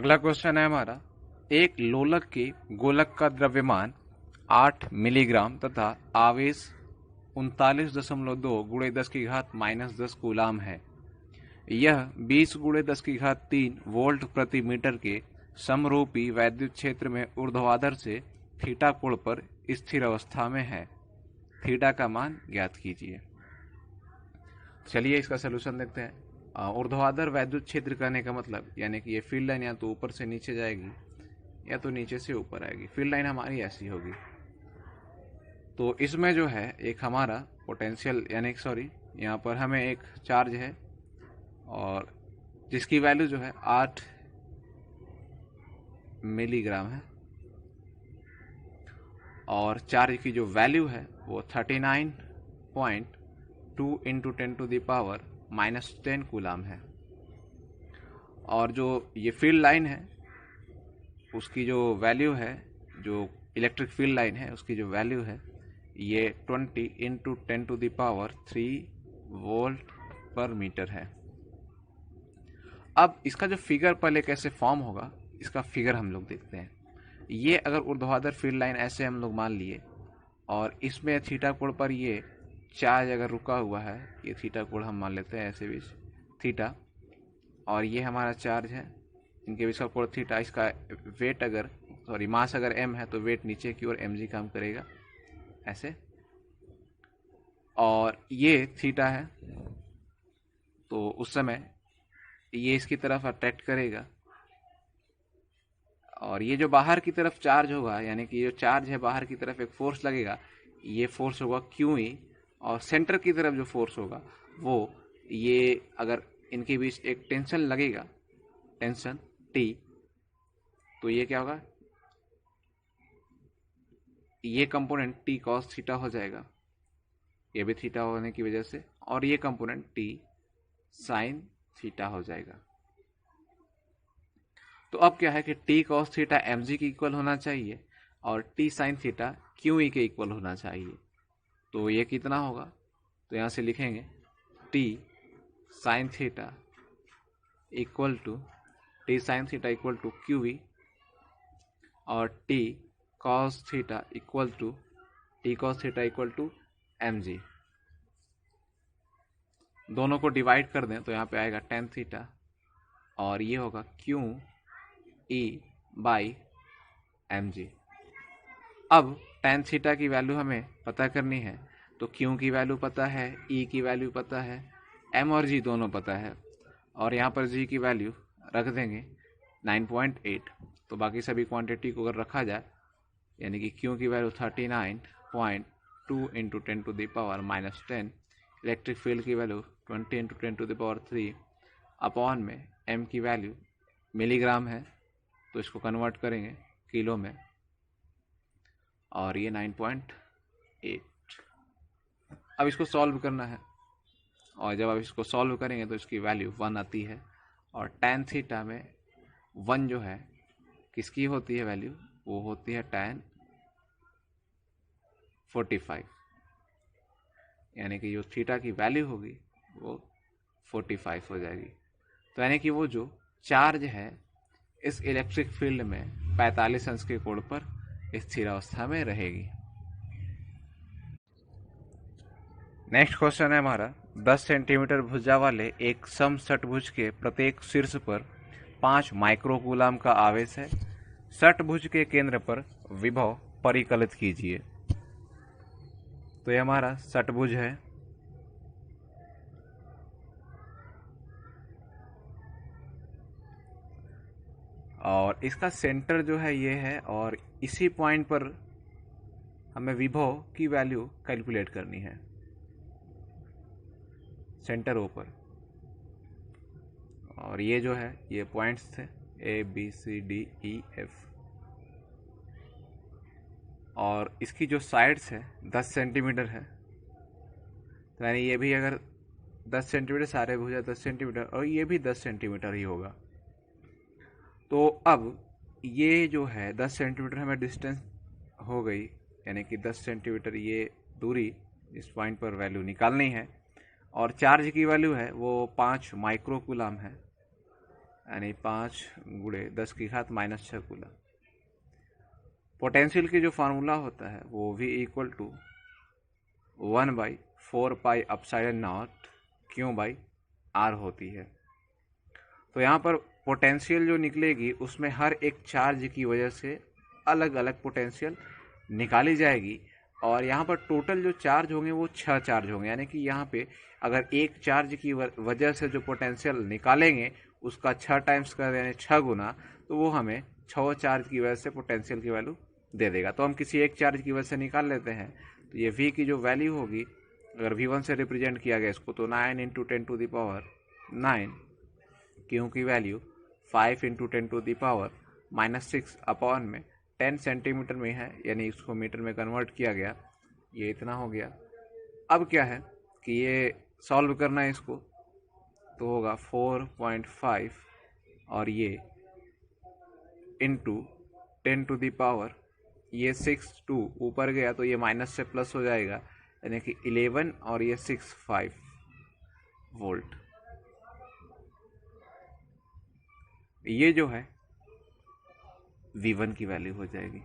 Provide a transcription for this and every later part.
अगला क्वेश्चन है हमारा, एक लोलक के गोलक का द्रव्यमान 8 मिलीग्राम तथा आवेश 39.2 गुणे 10 की घात -10 कूलाम है। यह 20 गुणे 10 की घात 3 वोल्ट प्रति मीटर के समरूपी वैद्युत क्षेत्र में ऊर्ध्वाधर से थीटा कोण पर स्थिर अवस्था में है। थीटा का मान ज्ञात कीजिए। चलिए इसका सलूशन देखते हैं। ऊर्ध्वाधर वैद्युत क्षेत्र कहने का मतलब यानी कि ये फील्ड लाइन या तो ऊपर से नीचे जाएगी या तो नीचे से ऊपर आएगी। फील्ड लाइन हमारी ऐसी होगी। तो इसमें जो है एक हमारा पोटेंशियल यानी सॉरी यहाँ पर हमें एक चार्ज है और जिसकी वैल्यू जो है 8 मिलीग्राम है और चार्ज की जो वैल्यू है वो 39.2 इंटू 10⁻⁻10 कूलाम है। और जो ये फील्ड लाइन है उसकी जो वैल्यू है, जो इलेक्ट्रिक फील्ड लाइन है उसकी जो वैल्यू है ये 20 इंटू 10⁻³ वोल्ट पर मीटर है। अब इसका जो फिगर पहले कैसे फॉर्म होगा, इसका फिगर हम लोग देखते हैं। ये अगर ऊर्ध्वाधर फील्ड लाइन ऐसे हम लोग मान लिए और इसमें थीटा कोण पर ये चार्ज अगर रुका हुआ है, ये थीटा कोण हम मान लेते हैं ऐसे बीच थीटा, और ये हमारा चार्ज है, इनके बीच का कोण थीटा। इसका वेट अगर मास अगर m है तो वेट नीचे की ओर mg काम करेगा ऐसे, और ये थीटा है तो उस समय ये इसकी तरफ अट्रैक्ट करेगा और ये जो बाहर की तरफ चार्ज होगा यानी कि जो चार्ज है बाहर की तरफ एक फोर्स लगेगा, ये फोर्स होगा QE, और सेंटर की तरफ जो फोर्स होगा वो ये अगर इनके बीच एक टेंशन लगेगा, टेंशन T, तो ये क्या होगा, ये कंपोनेंट T cos थीटा हो जाएगा, ये भी थीटा होने की वजह से, और ये कंपोनेंट T sin थीटा हो जाएगा। तो अब क्या है कि T cos थीटा mg के इक्वल होना चाहिए और T sin थीटा QE के इक्वल होना चाहिए। तो ये कितना होगा, तो यहाँ से लिखेंगे T sin theta equal to QE और T cos theta equal to mg। दोनों को डिवाइड कर दें तो यहाँ पे आएगा tan थीटा और ये होगा QE/mg। अब tan थीटा की वैल्यू हमें पता करनी है, तो Q की वैल्यू पता है, E की वैल्यू पता है, M और G दोनों पता है, और यहाँ पर G की वैल्यू रख देंगे 9.8। तो बाकी सभी क्वांटिटी को अगर रखा जाए यानी कि Q की वैल्यू 39.2 इंटू 10⁻⁻10, इलेक्ट्रिक फील्ड की वैल्यू 20 इंटू 10⁻³ अपॉन में M की वैल्यू मिलीग्राम है तो इसको कन्वर्ट करेंगे किलो में और ये 9.8। अब इसको सॉल्व करना है और जब आप इसको सॉल्व करेंगे तो इसकी वैल्यू 1 आती है, और tan थीटा में 1 जो है किसकी होती है वैल्यू, वो होती है tan 45, यानी कि जो थीटा की वैल्यू होगी वो 45 हो जाएगी। तो यानी कि वो जो चार्ज है इस इलेक्ट्रिक फील्ड में 45 अंश के कोण पर स्थिर अवस्था में रहेगी। नेक्स्ट क्वेश्चन है हमारा, 10 सेंटीमीटर भुजा वाले एक सम षटभुज के प्रत्येक शीर्ष पर 5 माइक्रोकूलाम का आवेश है। षटभुज के केंद्र पर विभव परिकलित कीजिए। तो ये हमारा षटभुज है और इसका सेंटर जो है ये है, और इसी पॉइंट पर हमें विभव की वैल्यू कैलकुलेट करनी है, सेंटर O पर। और ये जो है ये पॉइंट्स थे ABCDEF, और इसकी जो साइड्स है 10 सेंटीमीटर है, तो यानी ये भी अगर 10 सेंटीमीटर, सारे भुजा 10 सेंटीमीटर और ये भी 10 सेंटीमीटर ही होगा। तो अब ये जो है 10 सेंटीमीटर हमें डिस्टेंस हो गई, यानी कि 10 सेंटीमीटर ये दूरी इस पॉइंट पर वैल्यू निकालनी है, और चार्ज की वैल्यू है वो 5 माइक्रोकूलाम है यानी 5 गुणे 10 की घात -6 कूलम। पोटेंशियल की जो फार्मूला होता है वो V equal to 1/4 pi upside naught Q/R होती है। तो यहाँ पर पोटेंशियल जो निकलेगी उसमें हर एक चार्ज की वजह से अलग अलग पोटेंशियल निकाली जाएगी, और यहाँ पर टोटल जो चार्ज होंगे वो 6 चार्ज होंगे। यानी कि यहाँ पे अगर एक चार्ज की वजह से जो पोटेंशियल निकालेंगे उसका 6 टाइम्स कर यानी 6 गुना, तो वो हमें 6 चार्ज की वजह से पोटेंशियल की वैल्यू दे देगा। तो हम किसी एक चार्ज की वजह से निकाल लेते हैं। तो ये V की जो वैल्यू होगी, अगर V1 से रिप्रेजेंट किया गया इसको, तो 9 × 10⁹ Q की वैल्यू 5 × 10⁻⁻6 अपॉन में 10 सेंटीमीटर में है, यानी इसको मीटर में कन्वर्ट किया गया, ये इतना हो गया। अब क्या है कि ये सॉल्व करना है इसको, तो होगा 4.5 और ये इंटू 10⁻, ये 6 2 ऊपर गया तो ये माइनस से प्लस हो जाएगा, यानी कि 11 और ये 6 5 वोल्ट। ये जो है V1 की वैल्यू हो जाएगी।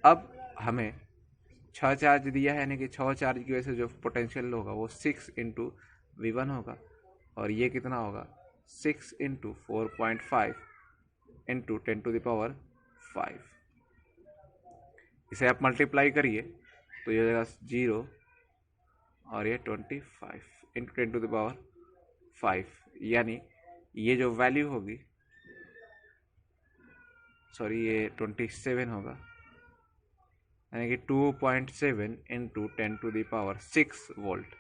अब हमें 6 चार्ज दिया है, यानी कि 6 चार्ज की वजह से जो पोटेंशियल होगा वो 6 × V1 होगा, और ये कितना होगा 6 × 4.5 × 10⁻5। इसे आप मल्टीप्लाई करिए तो ये हो जाएगा 0 और ये 25 × 10⁻5, यानी ये जो वैल्यू होगी, सॉरी ये 27 होगा, यानी कि 2.7 × 10⁻6 वोल्ट।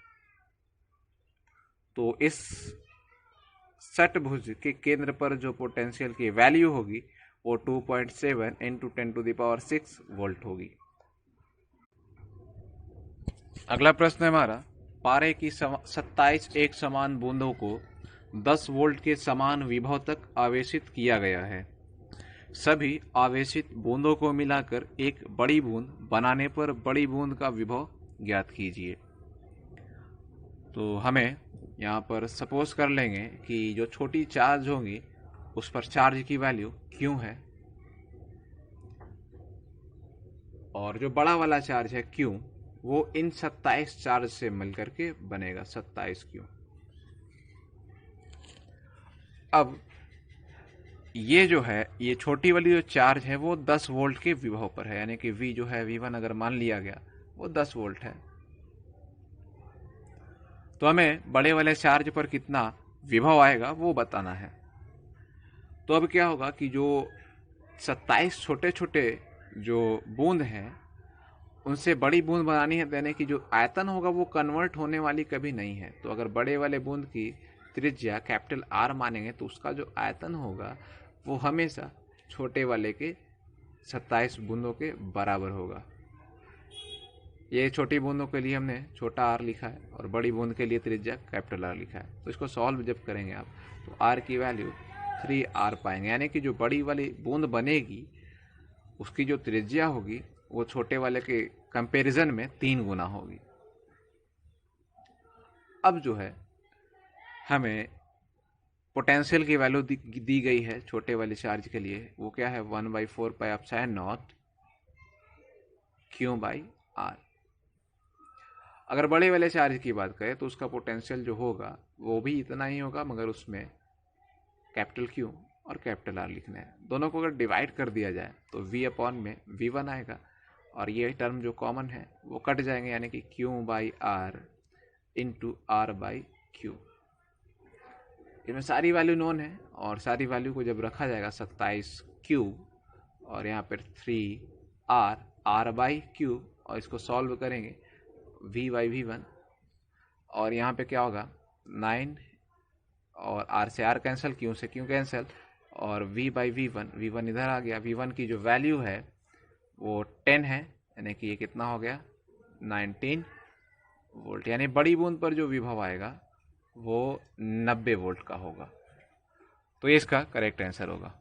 तो इस षटभुज के केंद्र पर जो पोटेंशियल की वैल्यू होगी वो 2.7 × 10⁻6 वोल्ट होगी। अगला प्रश्न है हमारा, पारे की 27 एक समान बूंदों को 10 वोल्ट के समान विभव तक आवेशित किया गया है। सभी आवेशित बूंदों को मिलाकर एक बड़ी बूंद बनाने पर बड़ी बूंद का विभव ज्ञात कीजिए। तो हमें यहाँ पर सपोज कर लेंगे कि जो छोटी चार्ज होंगी उस पर चार्ज की वैल्यू Q है, और जो बड़ा वाला चार्ज है Q वो इन 27 चार्ज से मिलकर के बनेगा 27 Q। अब ये जो है, ये छोटी वाली जो चार्ज है वो 10 वोल्ट के विभव पर है, यानी कि V जो है V1 अगर मान लिया गया वो 10 वोल्ट है। तो हमें बड़े वाले चार्ज पर कितना विभव आएगा वो बताना है। तो अब क्या होगा कि जो 27 छोटे छोटे जो बूंद हैं उनसे बड़ी बूंद बनानी है, यानी कि जो आयतन होगा वो कन्वर्ट होने वाली कभी नहीं है। तो अगर बड़े वाले बूंद की त्रिज्या कैपिटल R मानेंगे तो उसका जो आयतन होगा वो हमेशा छोटे वाले के 27 बूंदों के बराबर होगा। ये छोटी बूंदों के लिए हमने छोटा R लिखा है और बड़ी बूंद के लिए त्रिज्या कैपिटल R लिखा है। तो इसको सॉल्व जब करेंगे आप तो R की वैल्यू 3R पाएंगे, यानी कि जो बड़ी वाली बूंद बनेगी उसकी जो त्रिज्या होगी वो छोटे वाले के कंपैरिजन में 3 गुना होगी। अब जो है हमें पोटेंशियल की वैल्यू दी गई है छोटे वाले चार्ज के लिए, वो क्या है 1/4 पाई एप्सिलॉन नॉट Q/R। अगर बड़े वाले चार्ज की बात करें तो उसका पोटेंशियल जो होगा वो भी इतना ही होगा, मगर उसमें कैपिटल Q और कैपिटल R लिखना है। दोनों को अगर डिवाइड कर दिया जाए तो V अपॉन में V1 आएगा, और ये टर्म जो कॉमन है वो कट जाएंगे, यानी कि Q/R इंटू R/Q। इसमें सारी वैल्यू नोन है, और सारी वैल्यू को जब रखा जाएगा 27 Q और यहाँ पर 3R R/Q, और इसको सॉल्व करेंगे V/V1, और यहाँ पे क्या होगा 9 और R से R कैंसिल, Q से Q कैंसिल, और V/V1, V1 इधर आ गया। V1 की जो वैल्यू है वो 10 है, यानी कि ये कितना हो गया 19 वोल्ट, यानी बड़ी बूंद पर जो विभव आएगा वो 90 वोल्ट का होगा। तो ये इसका करेक्ट आंसर होगा।